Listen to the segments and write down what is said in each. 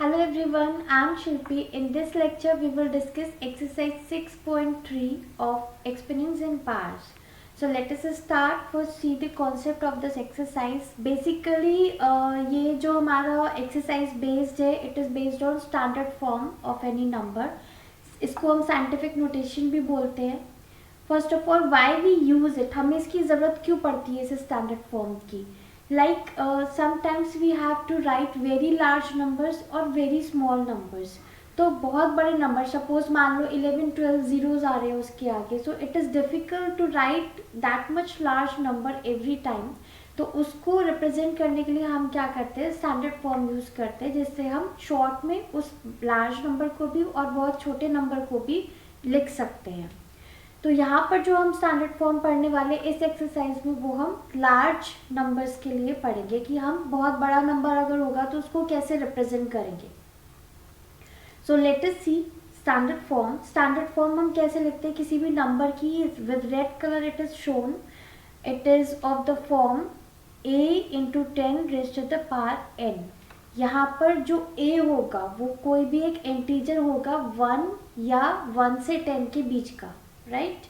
Hello everyone, I am Shilpi. In this lecture, we will discuss exercise 6.3 of exponents and powers. So let us start. First, see the concept of this exercise. Basically, ये जो हमारा exercise based है, it is based on standard form of any number. इसको हम scientific notation भी बोलते हैं. First of all why we use it, हमें इसकी ज़रूरत क्यों पड़ती है इस स्टैंडर्ड फॉर्म की. Like sometimes we have to write very large numbers और वेरी स्मॉल नंबर्स. तो बहुत बड़े नंबर, सपोज मान लो 11 12 जीरोज आ रहे हैं उसके आगे, so it is difficult to write that much large number every time. तो उसको रिप्रेजेंट करने के लिए हम क्या करते हैं, स्टैंडर्ड फॉर्म यूज़ करते हैं, जिससे हम शॉर्ट में उस लार्ज नंबर को भी और बहुत छोटे नंबर को भी लिख सकते हैं. तो यहाँ पर जो हम स्टैंडर्ड फॉर्म पढ़ने वाले इस एक्सरसाइज में, वो हम लार्ज नंबर्स के लिए पढ़ेंगे कि हम बहुत बड़ा नंबर अगर होगा तो उसको कैसे रिप्रेजेंट करेंगे. So let us see standard form. Standard form हम कैसे लिखते हैं किसी भी नंबर की. With red colour it is shown. It is of the form a into 10 raised to the power n. यहाँ पर जो a होगा वो कोई भी एक इंटीजर होगा 1 या 1 से 10 के बीच का, राइट.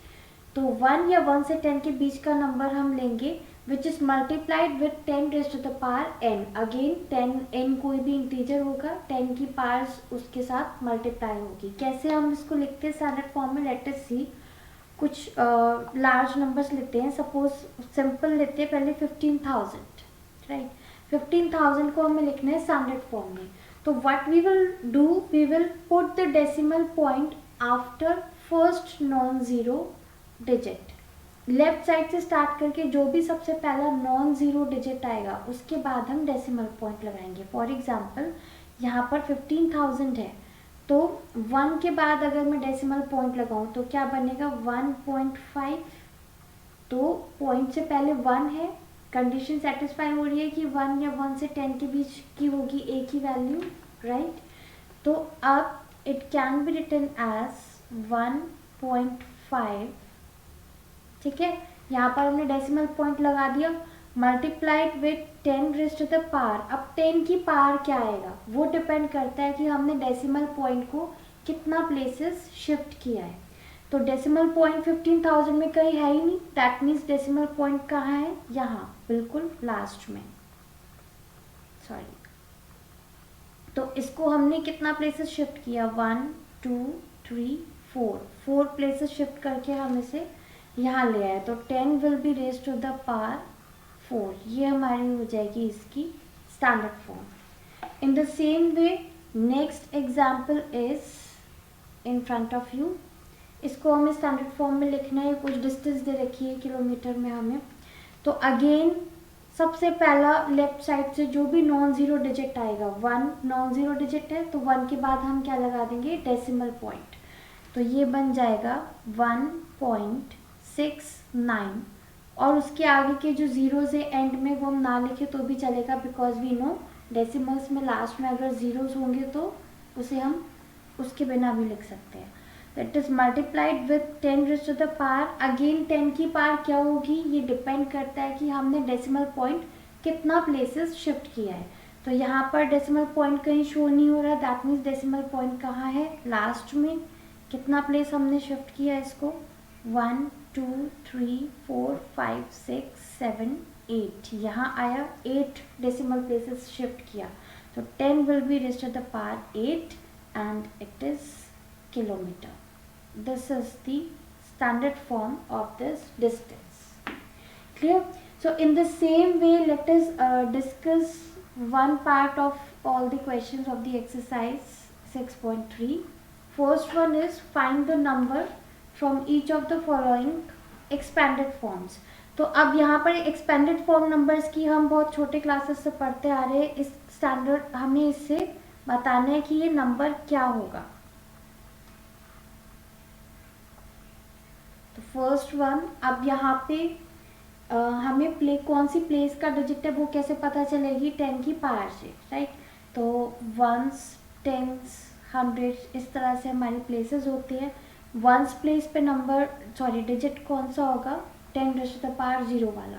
तो 1 या 1 से 10 के बीच का नंबर हम लेंगे which is multiplied with 10 raised to the power n. Again 10 n कोई भी इंटीजर होगा, 10 की पावर्स उसके साथ मल्टीप्लाई होगी. कैसे हम इसको लिखते हैं स्टैंडर्ड फॉर्म में, लेट अस सी. कुछ लार्ज नंबर्स लेते हैं, सपोज सिंपल लेते हैं पहले 15,000, राइट. 15,000 को हमें लिखना है स्टैंडर्ड फॉर्म में. तो what we will do, we will put the decimal point after first non zero digit. Left side से स्टार्ट करके जो भी सबसे पहला नॉन ज़ीरो डिजिट आएगा उसके बाद हम डेसिमल पॉइंट लगाएंगे. फॉर एग्जांपल यहाँ पर 15,000 है, तो 1 के बाद अगर मैं डेसिमल पॉइंट लगाऊं तो क्या बनेगा 1.5. तो पॉइंट से पहले 1 है, कंडीशन सेटिस्फाई हो रही है कि 1 या 1 से 10 के बीच की होगी एक ही वैल्यू, राइट. तो अब it can be written as 1.5. ठीक है, यहाँ पर हमने डेसिमल पॉइंट लगा दिया. Multiplied with 10 raised to the power. अब 10 की पावर क्या आएगा वो डिपेंड करता है कि हमने डेसिमल पॉइंट को कितना प्लेसेस शिफ्ट किया है. तो डेसिमल पॉइंट 15,000 में कहीं है ही नहीं, दैट मीन्स डेसिमल पॉइंट कहाँ है, यहाँ बिल्कुल लास्ट में, सॉरी. तो इसको हमने कितना प्लेसेस शिफ्ट किया, 1 2 3 4 प्लेसेस शिफ्ट करके हम इसे यहाँ ले आए. तो 10 will be raised to the power 4. ये हमारी हो जाएगी इसकी standard form. In the same way next example is in front of you. इसको हमें स्टैंडर्ड फॉर्म में लिखना है. कुछ डिस्टेंस दे रखी है किलोमीटर में हमें. तो अगेन सबसे पहला लेफ्ट साइड से जो भी नॉन ज़ीरो डिजिट आएगा, 1 नॉन ज़ीरो डिजिट है तो 1 के बाद हम क्या लगा देंगे, डेसिमल पॉइंट. तो ये बन जाएगा 1.69. और उसके आगे के जो ज़ीरोज़ है एंड में वो हम ना लिखे तो भी चलेगा, बिकॉज वी नो डेसिमल्स में लास्ट में अगर ज़ीरोज़ होंगे तो उसे हम उसके बिना भी लिख सकते हैं. That is multiplied with 10 raised to the power. Again 10 की पावर क्या होगी, ये डिपेंड करता है कि हमने डेसिमल पॉइंट कितना प्लेसेस शिफ्ट किया है. तो यहाँ पर डेसिमल पॉइंट कहीं शो नहीं हो रहा, दैट मीन्स डेसिमल पॉइंट कहाँ है, लास्ट में. कितना प्लेस हमने शिफ्ट किया इसको, 1 2 3 4 5 6 7 8. यहाँ आया 8 डेसिमल प्लेसेस शिफ्ट किया. तो 10 will be raised to the power 8 and it is kilometer. This is the standard form of this distance. Clear? So in the same way, let us discuss one part of all the questions of the exercise 6.3. First one is find the number from each of the following expanded forms. तो अब यहाँ पर expanded form numbers की हम बहुत छोटे classes से पढ़ते आ रहे हैं. इस स्टैंडर्ड हमें इससे बताना है कि ये नंबर क्या होगा. तो फर्स्ट वन, अब यहाँ पे हमें कौन सी प्लेस का डिजिट है वो कैसे पता चलेगी, 10 की पावर से, राइट. तो 1s 10s 100s इस तरह से हमारी प्लेसेस होती है. 1s प्लेस पे नंबर डिजिट कौन सा होगा, 10 रेज़्ड टू द पावर 0 वाला.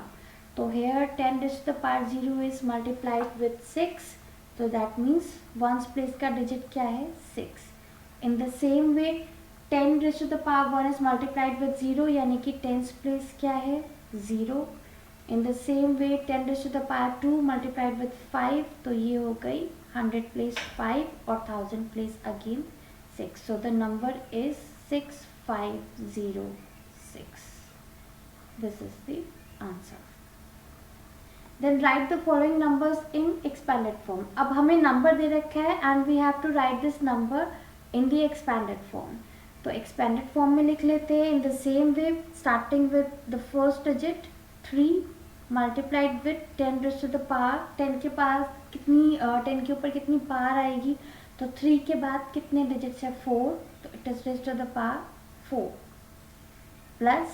तो here 10 raised to the power 0 is multiplied with 6 तो दैट मीन्स वंस प्लेस का डिजिट क्या है 6. In the same way 10 raise to the power 1 is multiplied with 0 यानी कि 10th प्लेस क्या है 0. In the same way 10 raise to the power 2 multiplied with 5 तो ये हो गई 100 प्लेस 5 और 1000 place again 6. So the number is 6506. This is the answer. Then write the following numbers in expanded form. अब हमें number दे रखा है and we have to write this number in the expanded form. तो expanded form में लिख लेते हैं in the same way starting with the first digit 3 multiplied with 10 raised to the power 10 के पास कितनी 10 के ऊपर कितनी पावर आएगी तो 3 के बाद कितने डिजिट्स है 4 तो it is raised to the power 4 plus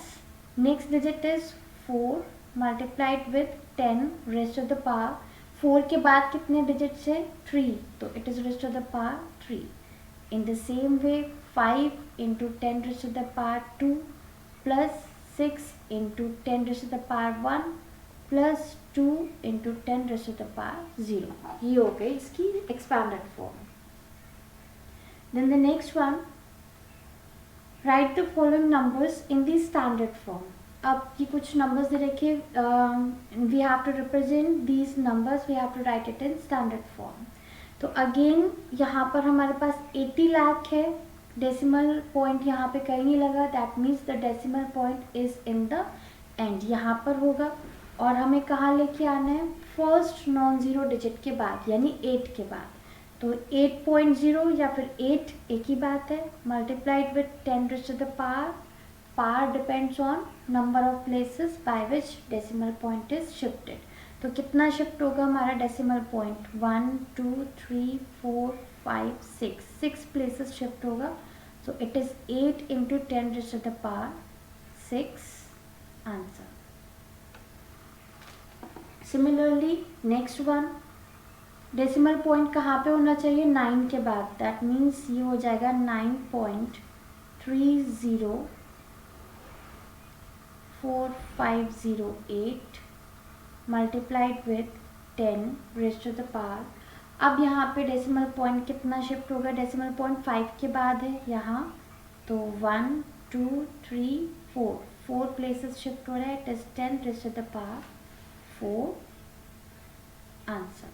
next digit is 4 multiplied with 10 raised to the power 4 के बाद कितने डिजिट्स है 3 तो it is raised to the power 3. In the same way 5 into 10 raised to the power 2 plus 6 into 10 raised to the power 1 plus 2 into 10 raised to the power 0. ये हो गई इसकी expanded form. Then the next one, write the following numbers in the standard form. अब ये कुछ numbers दे रखे we have to represent these numbers, we have to write it in standard form. तो again यहाँ पर हमारे पास 80 लाख है, decimal point यहाँ पे कहीं नहीं लगा, that means the decimal point is in the end. यहाँ पर होगा और हमें कहाँ लेके आना है फर्स्ट नॉन ज़ीरो डिजिट के बाद यानी 8 के बाद. तो 8.0 या फिर 8 एक ही बात है multiplied with 10 raised to the power depends on number of places by which decimal point is shifted. तो कितना शिफ्ट होगा हमारा डेसिमल पॉइंट 1 2 3 4 5 6 प्लेसेस शिफ्ट होगा. So it is 8 into 10 raised to the power 6 answer. Similarly next one decimal point कहाँ पे होना चाहिए 9 के बाद. दैट मीन्स ये हो जाएगा 9.304508 multiplied with 10 raised to the power. अब यहाँ पे डेसिमल पॉइंट कितना शिफ्ट होगा डेसिमल पॉइंट 5 के बाद है यहाँ तो 1 2 3 4 प्लेसेस शिफ्ट हो रहा है. It is 10 raised to the power 4 answer.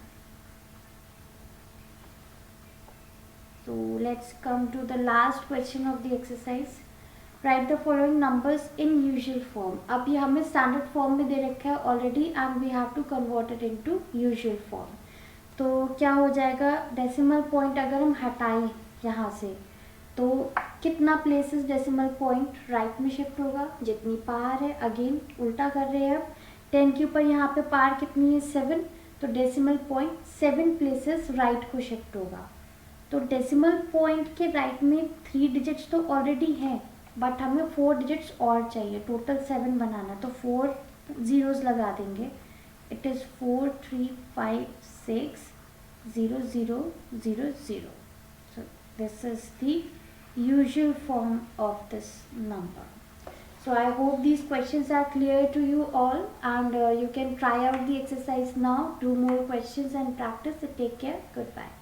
So let's come to the last question of the exercise. Write the following numbers in usual form. अब ये हमें standard form में दे रखा है already and we have to convert it into usual form. तो क्या हो जाएगा decimal point अगर हम हटाएं यहाँ से तो कितना places decimal point right में shift होगा जितनी पावर है. अगेन उल्टा कर रहे हैं अब 10 के ऊपर यहाँ पे पावर कितनी है 7 तो decimal point 7 places right को shift होगा. तो डेसिमल पॉइंट के राइट में 3 डिजिट्स तो ऑलरेडी हैं बट हमें 4 डिजिट्स और चाहिए टोटल 7 बनाना तो 4 ज़ीरोज़ लगा देंगे. It is 4 3 5 6 0 0 0 0. So this is the usual form of this number. So I hope these questions are clear to you all and you can try out the exercise now, do more questions and practice. So take care. Goodbye.